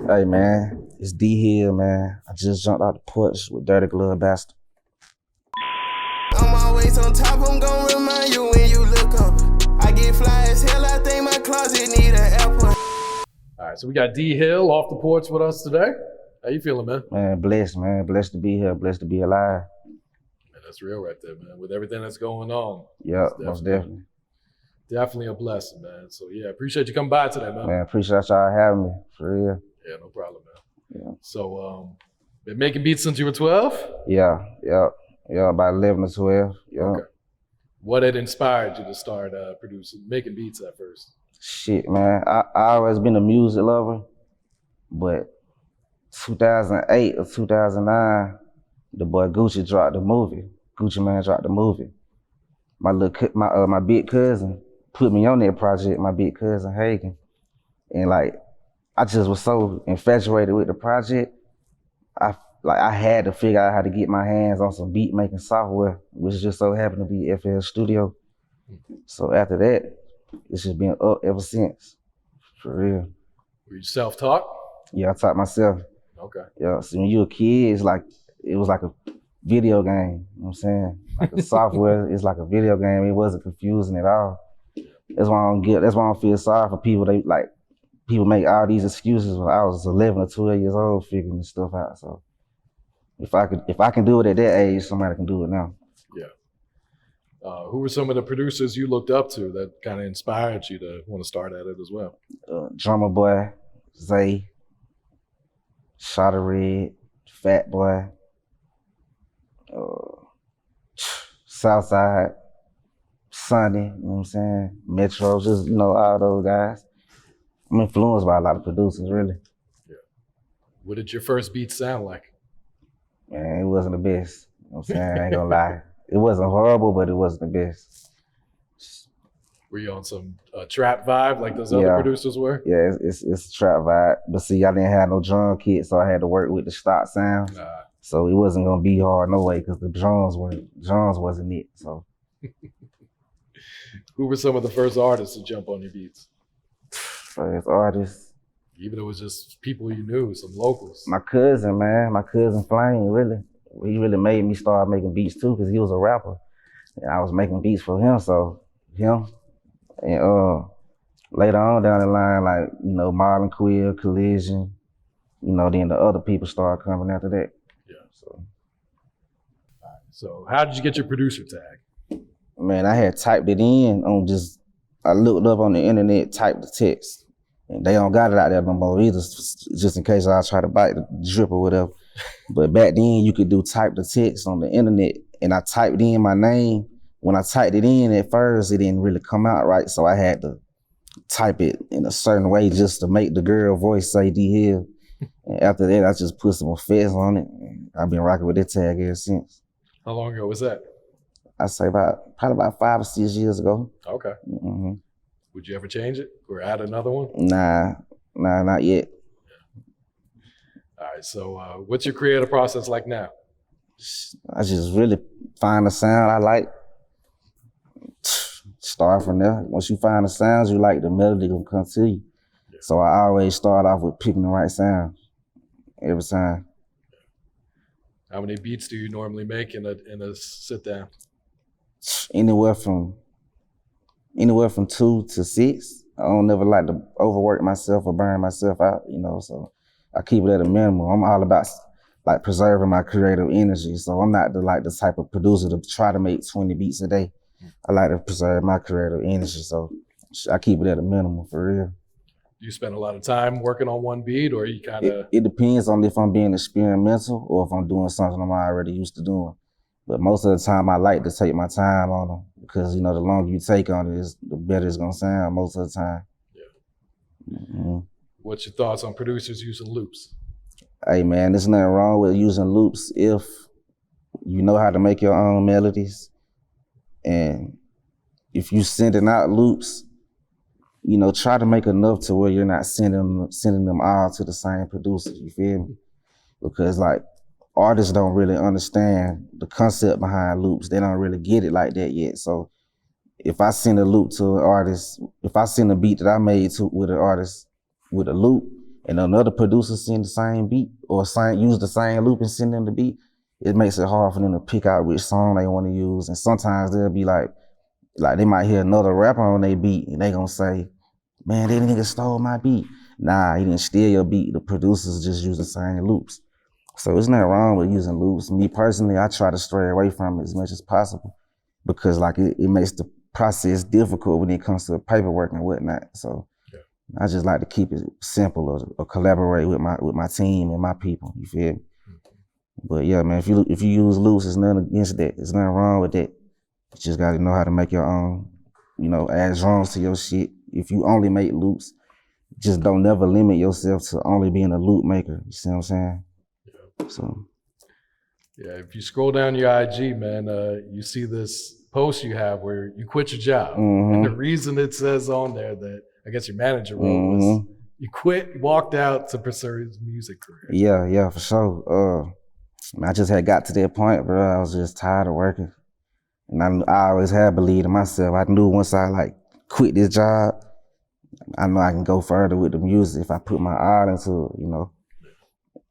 Hey man, it's D.Hill, man. I just jumped out the porch with Dirty Glove Bastard. I'm always on top, I'm gon' remind you when you look up. I get fly as hell, I think my closet need an airport. All right, so we got D.Hill off the porch with us today. How you feeling, man? Man, blessed to be here, blessed to be alive. Man, that's real right there, man. With everything that's going on. Yeah, most definitely. Definitely a blessing, man. So yeah, appreciate you coming by today, man. Man, appreciate y'all having me, for real. Yeah, no problem, man. Yeah. So, been making beats since you were 12? Yeah, about 11 or 12. Yeah. Okay. What had inspired you to start making beats at first? Shit, man, I always been a music lover, but 2008 or 2009, the boy Gucci dropped the movie. Gucci Mane dropped the movie. My big cousin put me on that project, my big cousin Hagen. And like, I just was so infatuated with the project. I had to figure out how to get my hands on some beat making software, which just so happened to be FL Studio. So after that, it's just been up ever since, for real. Were you self-taught? Yeah, I taught myself. Okay. Yeah, so when you a kid, it was like a video game, you know what I'm saying? Like the software is like a video game. It wasn't confusing at all. That's why I don't feel sorry for people. People make all these excuses when I was 11 or 12 years old figuring this stuff out. So if I can do it at that age, somebody can do it now. Yeah. Who were some of the producers you looked up to that kind of inspired you to want to start at it as well? Drummer Boy, Zay, Shada Red, Fat Boy, Southside, Sonny, you know what I'm saying? Metro, just, all those guys. I'm influenced by a lot of producers, really. Yeah. What did your first beat sound like? Man, it wasn't the best. You know what I'm saying? I ain't gonna lie. It wasn't horrible, but it wasn't the best. Were you on some trap vibe like those other producers were? Yeah, it's a trap vibe. But see, I didn't have no drum kit, so I had to work with the stock sounds. So it wasn't gonna be hard no way, because the drums wasn't it. So who were some of the first artists to jump on your beats? First artists. Even though it was just people you knew, some locals. My cousin, man. My cousin Flame, really. He really made me start making beats too, because he was a rapper. And I was making beats for him, so him. And later on down the line, like, Marlon Quill, Collision, then the other people started coming after that. Yeah. So how did you get your producer tag? Man, I had typed it in I looked up on the internet, typed the text. And they don't got it out there no more either, just in case I try to bite the drip or whatever. But back then, you could type the text on the internet, and I typed in my name. When I typed it in at first, it didn't really come out right, so I had to type it in a certain way just to make the girl voice say D.Hill. And after that, I just put some effects on it. And I've been rocking with that tag ever since. How long ago was that? I'd say probably about 5 or 6 years ago. Okay. Mm-hmm. Would you ever change it or add another one? Nah, not yet. All right, so what's your creative process like now? I just really find a sound I like. Start from there. Once you find the sounds you like, the melody gonna come to you. Yeah. So I always start off with picking the right sound every time. How many beats do you normally make in a sit down? Anywhere from 2 to 6. I don't never like to overwork myself or burn myself out, so I keep it at a minimum. I'm all about like preserving my creative energy. So I'm not the type of producer to try to make 20 beats a day. I like to preserve my creative energy, so I keep it at a minimum, for real. Do you spend a lot of time working on one beat, or you kind of? It depends on if I'm being experimental or if I'm doing something I'm already used to doing. But most of the time, I like to take my time on them, because the longer you take on it, the better it's gonna sound most of the time. Yeah. Mm-hmm. What's your thoughts on producers using loops? Hey man, there's nothing wrong with using loops if you know how to make your own melodies. And if you sending out loops, try to make enough to where you're not sending them all to the same producer, you feel me? Because artists don't really understand the concept behind loops. They don't really get it like that yet. So if I send a loop to an artist, if I send a beat that I made with an artist with a loop, and another producer send the same beat or use the same loop and send them the beat, it makes it hard for them to pick out which song they want to use. And sometimes they'll be like they might hear another rapper on their beat and they gonna say, man, that nigga stole my beat. Nah, he didn't steal your beat. The producers just use the same loops. So there's nothing wrong with using loops. Me personally, I try to stray away from it as much as possible because like it makes the process difficult when it comes to paperwork and whatnot. So I just like to keep it simple or collaborate with my team and my people. You feel me? But yeah, man, if you use loops, there's nothing against that. There's nothing wrong with that. You just gotta know how to make your own, add drums to your shit. If you only make loops, just don't never limit yourself to only being a loop maker. You see what I'm saying? Yeah. So. Yeah, if you scroll down your IG, man, you see this post you have where you quit your job. And the reason it says on there that I guess your manager wrote was you quit, walked out to pursue his music career. Yeah, for sure. I just had got to that point, bro. I was just tired of working. And I always had believed in myself. I knew once I quit this job, I know I can go further with the music if I put my all into it,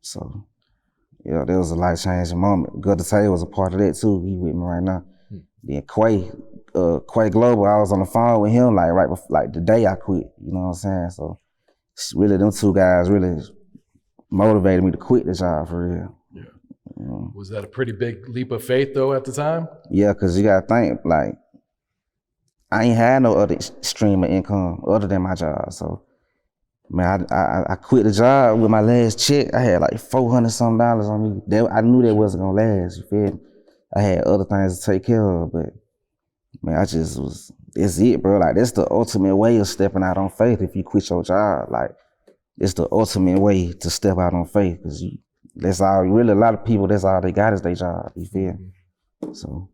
So, yeah, that was a life-changing moment. Gudda Tay was a part of that too. He with me right now. Then Quay Global, I was on the phone with him right before, the day I quit. You know what I'm saying? So, really, them two guys really motivated me to quit the job for real. Yeah. Was that a pretty big leap of faith though at the time? Yeah, cause you gotta think I ain't had no other stream of income other than my job. So, man, I quit the job with my last check. I had $400 something on me. I knew that wasn't gonna last. You feel me? I had other things to take care of, but man, it's it, bro. That's the ultimate way of stepping out on faith. If you quit your job, it's the ultimate way to step out on faith, cause that's all. Really, a lot of people, that's all they got is their job. You feel me? So.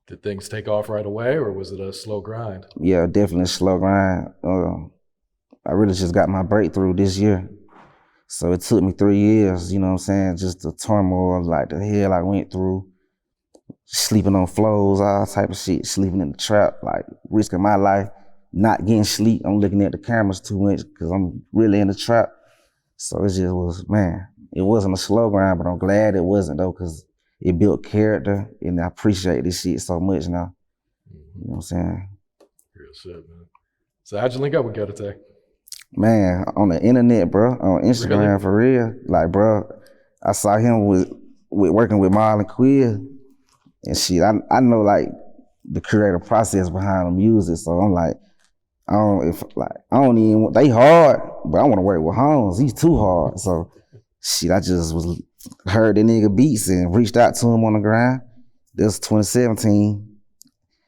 Did things take off right away, or was it a slow grind? Yeah, definitely a slow grind. I really just got my breakthrough this year. So it took me 3 years, you know what I'm saying? Just the turmoil, the hell I went through. Sleeping on floors, all type of shit, sleeping in the trap, risking my life, not getting sleep. I'm looking at the cameras too much because I'm really in the trap. So it just was, man, it wasn't a slow grind, but I'm glad it wasn't though, because it built character, and I appreciate this shit so much now. You know what I'm saying? Real shit, man. So how'd you link up with Gudda Tay? Man, on the internet, bro, on Instagram, really? For real. Bro, I saw him with working with Marlon Quill and shit. I know the creative process behind the music, so I'm they hard, but I want to work with Holmes. He's too hard, so shit. I just heard that nigga beats and reached out to him on the grind. This was 2017.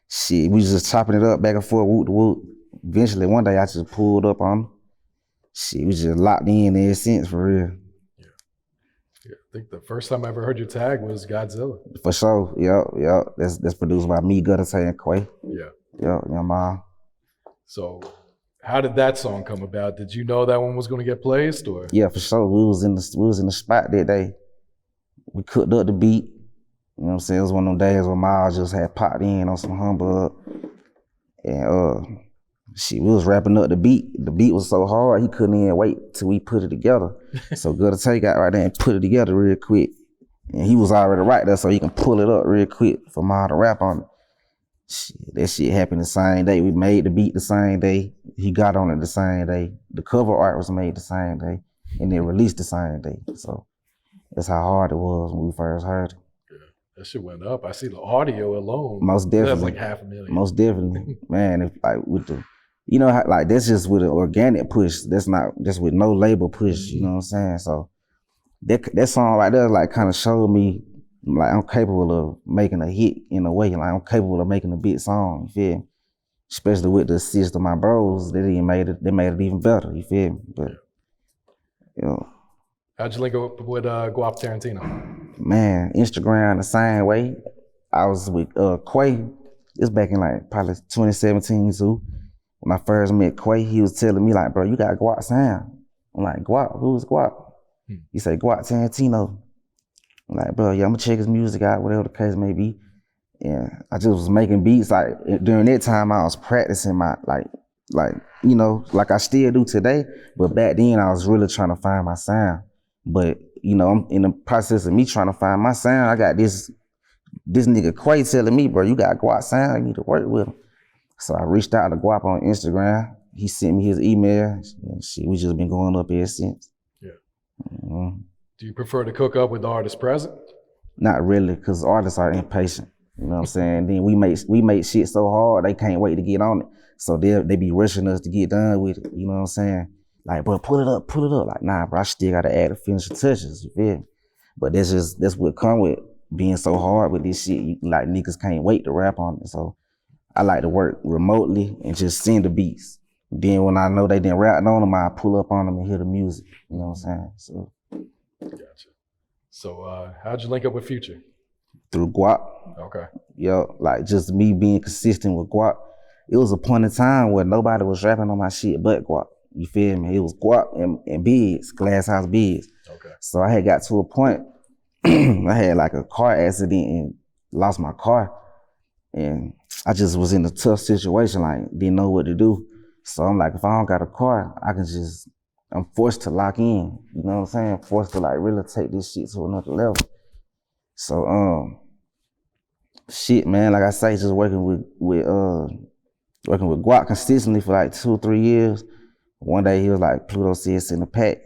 Shit, we was just chopping it up back and forth, whoop to whoop. Eventually, one day I just pulled up on him. Shit, we just locked in ever since, for real. Yeah, I think the first time I ever heard your tag was Godzilla. For sure, yeah. That's produced by me, Gudda Tay, and Quay. Yeah, man. So, how did that song come about? Did you know that one was going to get placed, or? Yeah, for sure. We was in the spot that day. We cooked up the beat. You know what I'm saying? It was one of them days where Miles just had popped in on some humbug. And we was wrapping up the beat. The beat was so hard, he couldn't even wait till we put it together. So Gudda Tay got right there and put it together real quick. And he was already right there, so he can pull it up real quick for Miles to rap on it. Shit, that shit happened the same day. We made the beat the same day. He got on it the same day. The cover art was made the same day. And then released the same day. So that's how hard it was when we first heard it. Yeah, that shit went up. I see the audio alone. Most definitely. That's $500,000. Most definitely. Man, if with the, that's just with an organic push. That's not just with no label push, you know what I'm saying? So that song right there kind of showed me I'm capable of making a hit in a way. I'm capable of making a big song, you feel me? Especially with the assist of my bros, they made it even better, you feel me? But how'd you link up with Guap Tarantino? Man, Instagram the same way. I was with Quay. It's back in probably 2017 too. When I first met Quay, he was telling me bro, you got Guap sound. I'm like, Guap? Who's Guap? He said, Guap Tarantino. I'm like, bro, yeah, I'm gonna check his music out, whatever the case may be. And I just was making beats. During that time, I was practicing my like, you know, like I still do today, but back then I was really trying to find my sound. But, you know, I'm in the process of me trying to find my sound. I got this nigga Quay telling me, bro, you got Guap sound, you need to work with him. So I reached out to Guap on Instagram. He sent me his email. And shit, we just been going up ever since. Yeah. Mm-hmm. Do you prefer to cook up with the artist present? Not really, because artists are impatient. You know what I'm saying? Then we make shit so hard, they can't wait to get on it. So they be rushing us to get done with it. You know what I'm saying? Like, bro, pull it up. Like, nah, bro, I still gotta add the finishing touches, you feel me? But that's what come with being so hard with this shit. Like, niggas can't wait to rap on it. So I like to work remotely and just send the beats. Then when I know they didn't rap on them, I pull up on them and hear the music. You know what I'm saying? So. Gotcha. So how'd you link up with Future? Through Guap. Okay. Yo, like just me being consistent with Guap. It was a point in time where nobody was rapping on my shit but Guap. You feel me? It was Guap and Biggs, Glasshouse Biggs. Okay. So I had got to a point, I had like a car accident and lost my car. And I just was in a tough situation, like didn't know what to do. So I'm like, if I don't got a car, I'm forced to lock in. You know what I'm saying? Forced to like really take this shit to another level. So shit, man, like I say, just working with Guap consistently for like 2 or 3 years. One day he was like, Pluto said send the pack.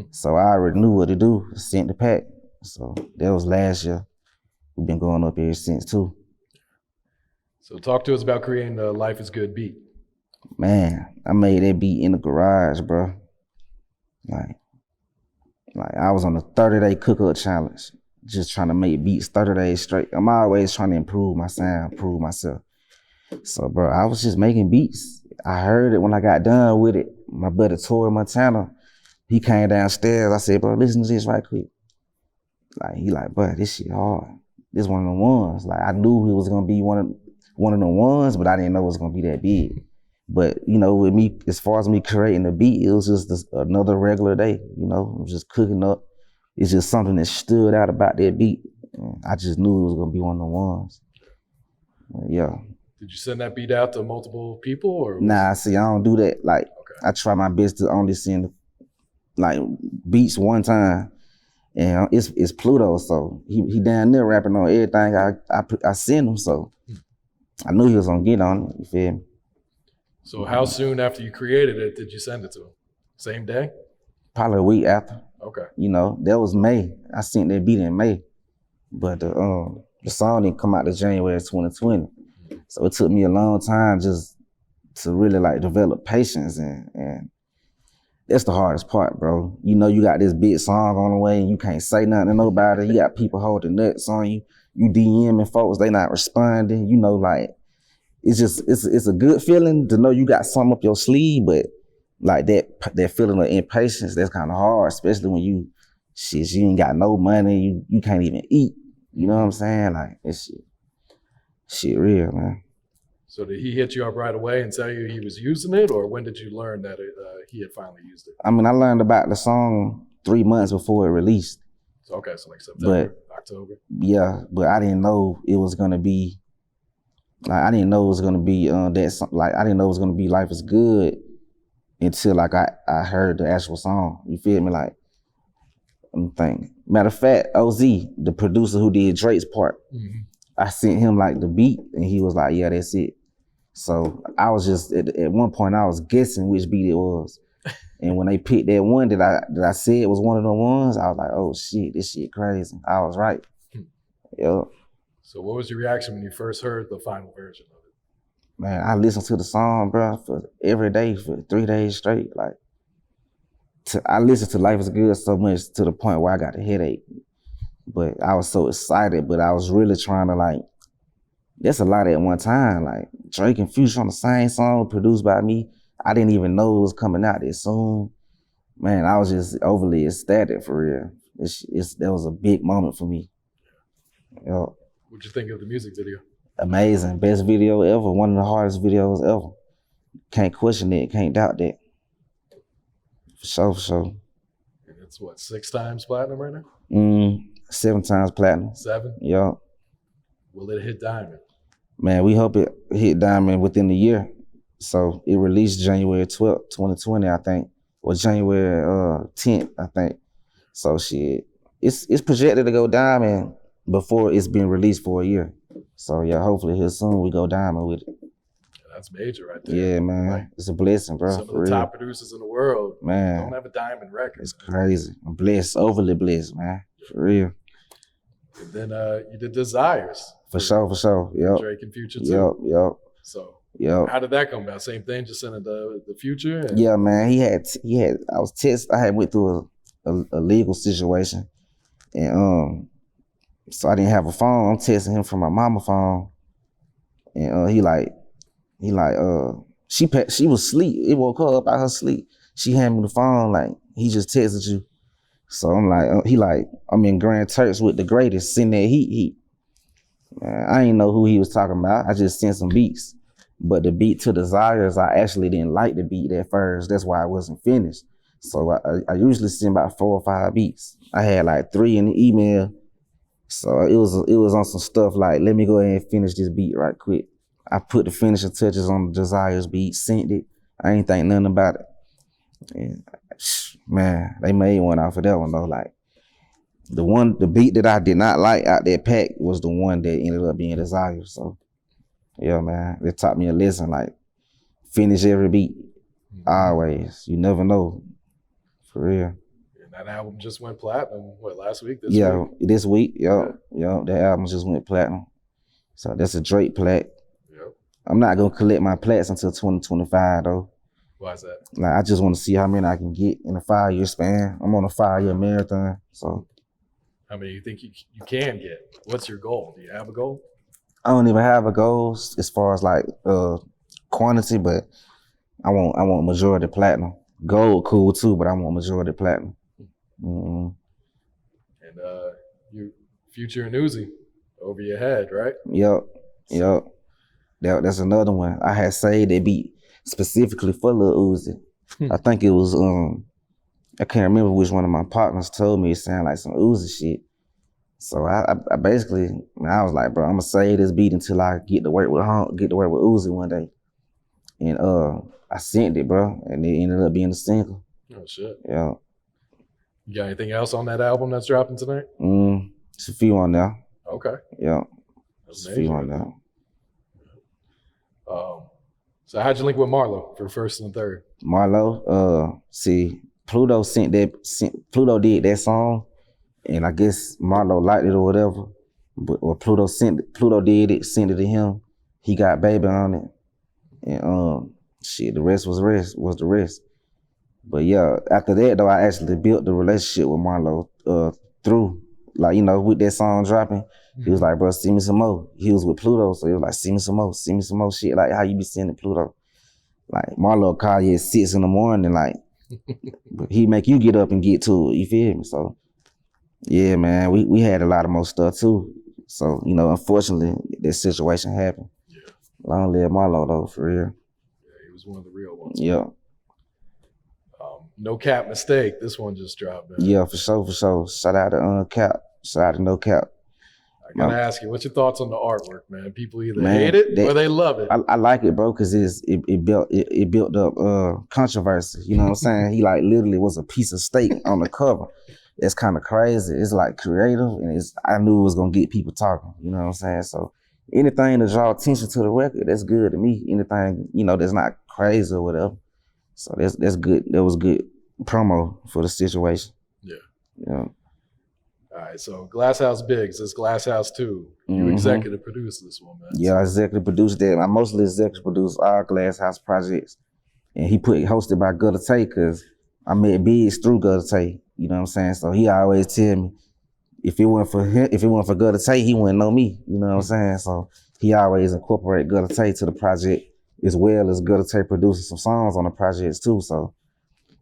So I already knew what to do, sent the pack. So that was last year. We've been going up ever since too. So talk to us about creating the Life is Good beat. Man, I made that beat in the garage, bro. Like I was on a 30-day cook-up challenge, just trying to make beats 30 days straight. I'm always trying to improve my sound, improve myself. So, bro, I was just making beats. I heard it when I got done with it. My buddy Tori Montana, he came downstairs. I said, bro, listen to this right quick. Like, he like, bro, this shit hard. This one of the ones. Like, I knew it was gonna be one of the ones, but I didn't know it was gonna be that big. But, you know, with me, as far as me creating the beat, it was just another regular day, you know? I was just cooking up. It's just something that stood out about that beat. And I just knew it was gonna be one of the ones. Yeah. Did you send that beat out to multiple people or? Nah, see, I don't do that. Like, okay. I try my best to only send like beats one time. And it's Pluto, so he down there rapping on everything I send him, so I knew he was gonna get on it, you feel me? So how soon after you created it did you send it to him? Same day? Probably a week after. Okay. You know, that was May. I sent that beat in May. But the song didn't come out to January 2020. So it took me a long time just to really like develop patience and that's the hardest part, bro. You know you got this big song on the way and you can't say nothing to nobody. You got people holding nuts on you. You DMing folks, they not responding. You know, like, it's a good feeling to know you got something up your sleeve, but like that feeling of impatience, that's kind of hard, especially when you ain't got no money, you can't even eat. You know what I'm saying? Like, it's shit real, man. So did he hit you up right away and tell you he was using it, or when did you learn that he had finally used it? I mean, I learned about the song 3 months before it released. So, okay, so like September, October? Yeah, but I didn't know it was gonna be, like, I didn't know it was gonna be I didn't know it was gonna be Life is Good until like I heard the actual song. You feel me? Like, I'm thinking. Matter of fact, OZ, the producer who did Drake's part, I sent him like the beat and he was like, yeah, that's it. So I was just, at one point I was guessing which beat it was. And when they picked that one that I said was one of the ones, I was like, oh shit, this shit crazy. I was right. Yeah. So what was your reaction when you first heard the final version of it? Man, I listened to the song, bro, for every day for 3 days straight. Like, I listened to Life is Good so much to the point where I got a headache. But I was so excited, but I was really trying to like, that's a lot at one time. Like Drake and Future on the same song produced by me. I didn't even know it was coming out this soon. Man, I was just overly ecstatic for real. That was a big moment for me. Yeah. What'd you think of the music video? Amazing, best video ever. One of the hardest videos ever. Can't question it, can't doubt that. For sure. And it's what, 6 times platinum right now? 7 times platinum. 7? Yeah. Will it hit diamond? Man, we hope it hit diamond within the year. So it released January 12th, 2020, I think, or January 10th, I think. So shit, it's projected to go diamond before it's been released for a year. So yeah, hopefully here soon we go diamond with it. That's major right there. Yeah, man. Like, it's a blessing, bro. some of the top producers in the world man, don't have a diamond record. It's crazy. I'm blessed, overly blessed, man. For real. And then you did Desires. For sure. Yep. Drake and Future too. Yep. So how did that come about? Same thing, just sending the Future? And... Yeah, man. He had. I had went through a legal situation, and so I didn't have a phone. I'm texting him from my mama phone, and she was asleep. It woke her up out her sleep. She handed me the phone like, he just texted you. So I'm like, I'm in Grand Turks with the greatest, sitting there heat. Man, I didn't know who he was talking about. I just sent some beats. But the beat to Desires, I actually didn't like the beat at first. That's why I wasn't finished. So I usually send about 4 or 5 beats. I had like 3 in the email. So it was on some stuff like, let me go ahead and finish this beat right quick. I put the finishing touches on the Desires beat, sent it. I ain't think nothing about it. And man, they made one off of that one though. Like the beat that I did not like out that pack was the one that ended up being Desires. So yeah, man, it taught me a lesson. Like, finish every beat, always. You never know, for real. And that album just went platinum. What, last week? This week. Yup. That album just went platinum. So that's a Drake plaque. Yep. I'm not gonna collect my plaques until 2025 though. Why is that? Like, I just want to see how many I can get in a 5-year span. I'm on a 5-year marathon, so. How many you think you can get? What's your goal? Do you have a goal? I don't even have a goal as far as like quantity, but I want majority platinum. Gold cool too, but I want majority platinum. Mm-hmm. And you Future and Uzi over your head, right? Yep. That's another one. I had saved that beat specifically for Lil Uzi. I think it was I can't remember which one of my partners told me it sounded like some Uzi shit. So I basically, I was like, bro, I'm gonna save this beat until I get to work with Uzi one day. And I sent it, bro, and it ended up being a single. Oh shit. Yeah. You got anything else on that album that's dropping tonight? It's a few on there. Okay. Yeah. It's a few on there. So how'd you link with Marlo for first and third? Marlo, see, Pluto did that song. And I guess Marlo liked it or whatever, or Pluto did it, sent it to him. He got Baby on it, and the rest was the rest. But yeah, after that though, I actually built the relationship with Marlo through, like, with that song dropping. He was like, bro, send me some more. He was with Pluto, so he was like, send me some more shit. Like, how you be sending Pluto? Like, Marlo call you at 6 in the morning, like, but he make you get up and get to it. You feel me? So. Yeah, man, we had a lot of more stuff too. So, unfortunately, this situation happened. Yeah. Long live Marlo though, for real. Yeah, he was one of the real ones. Yeah. NoCap Mistake, this one just dropped, man. Yeah, for sure. Shout out to NoCap. Shout out to NoCap. I gotta ask you, what's your thoughts on the artwork, man? People either hate it or they love it. I like it, bro, because it built up controversy. You know what I'm saying? He like literally was a piece of steak on the cover. It's kind of crazy. It's like creative, and I knew it was gonna get people talking. You know what I'm saying? So anything to draw attention to the record, that's good to me. Anything, that's not crazy or whatever. So that's good. That was good promo for the situation. Yeah. All right, so Glasshouse Biggs, this Glasshouse 2. You executive produced this one, man. Yeah, I executive produced that. I mostly executive produced all Glasshouse projects. And he hosted by Gudda Tay, because I met Biggs through Gudda Tay. You know what I'm saying? So he always tell me, if it weren't for Gudda Tay, he wouldn't know me. You know what I'm saying? So he always incorporate Gudda Tay to the project, as well as Gudda Tay producing some songs on the projects too. So,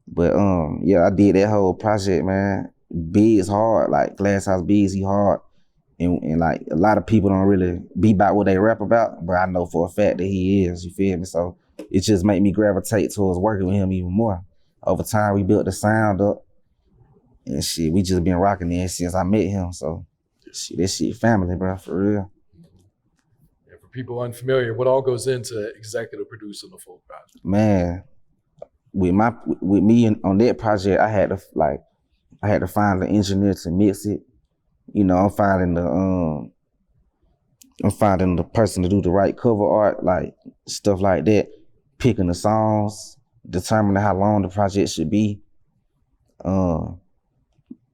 but I did that whole project, man. Biggs hard, like Glasshouse Biggs, he hard. And like a lot of people don't really be about what they rap about, but I know for a fact that he is, you feel me? So it just made me gravitate towards working with him even more. Over time, we built the sound up. And shit, we just been rocking it since I met him. So, shit, this shit family, bro, for real. And for people unfamiliar, what all goes into executive producing a full project? Man, with me on that project, I had to find the engineer to mix it. You know, I'm finding the person to do the right cover art, like stuff like that. Picking the songs, determining how long the project should be.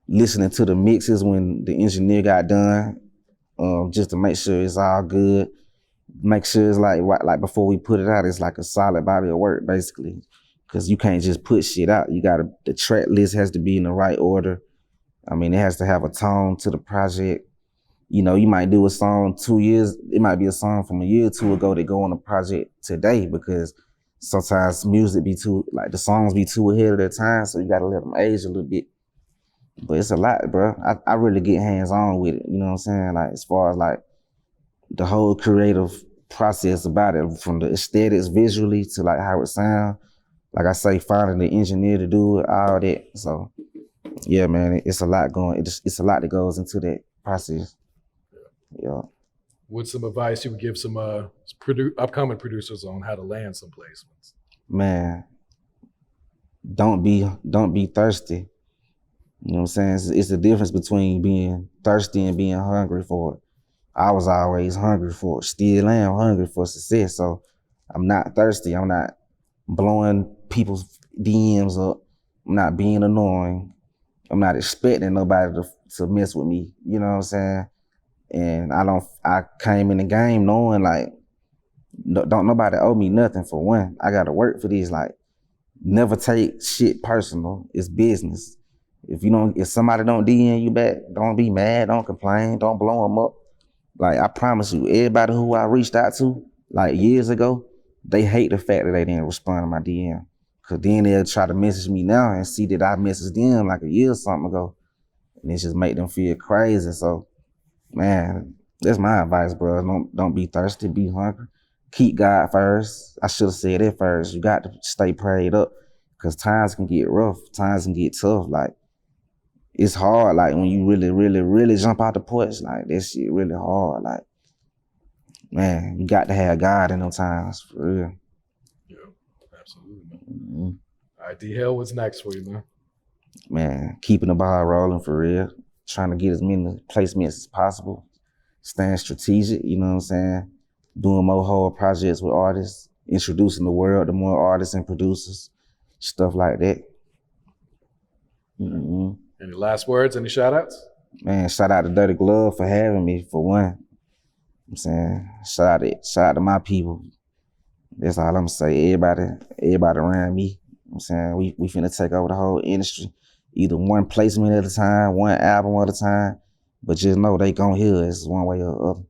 Listening to the mixes when the engineer got done, just to make sure it's all good. Make sure it's like before we put it out, it's like a solid body of work, basically. Cause you can't just put shit out. The track list has to be in the right order. I mean, it has to have a tone to the project. You know, you might do a song 2 years, it might be a song from a year or two ago that go on a project today, because sometimes music the songs be too ahead of their time, so you gotta let them age a little bit. But it's a lot, bro. I really get hands-on with it, you know what I'm saying? Like, as far as like the whole creative process about it, from the aesthetics visually to like how it sounds. Like I say, finding the engineer to do it, all that. So yeah, man, it's a lot it's a lot that goes into that process. Yeah. What's some advice you would give some upcoming producers on how to land some placements? Man, don't be thirsty. You know what I'm saying? It's the difference between being thirsty and being hungry for it. I was always hungry for it, still am hungry for success. So I'm not thirsty. I'm not blowing people's DMs up. I'm not being annoying. I'm not expecting nobody to mess with me. You know what I'm saying? And I came in the game knowing like, don't nobody owe me nothing for one. I gotta work for these. Like, never take shit personal. It's business. If somebody don't DM you back, don't be mad, don't complain, don't blow them up. Like, I promise you, everybody who I reached out to, like years ago, they hate the fact that they didn't respond to my DM. Cause then they'll try to message me now and see that I messaged them like a year or something ago. And it just make them feel crazy. So, man, that's my advice, bro. Don't be thirsty, be hungry. Keep God first. I should have said it first. You got to stay prayed up, because times can get rough, times can get tough. Like, it's hard, like when you really, really, really jump out the porch, like that shit really hard. Like, man, you got to have God in those times, for real. Yeah, absolutely, man. Mm-hmm. All right, D.Hill, what's next for you, man? Man, keeping the ball rolling, for real. Trying to get as many placements as possible. Staying strategic, you know what I'm saying? Doing more whole projects with artists, introducing the world to more artists and producers, stuff like that. Mm-hmm. Any last words, any shout outs? Man, shout out to Dirty Glove for having me, for one. I'm saying, shout out to my people. That's all I'm gonna say. Everybody around me. I'm saying, we finna take over the whole industry. Either one placement at a time, one album at a time, but just know they gon' hear us one way or the other.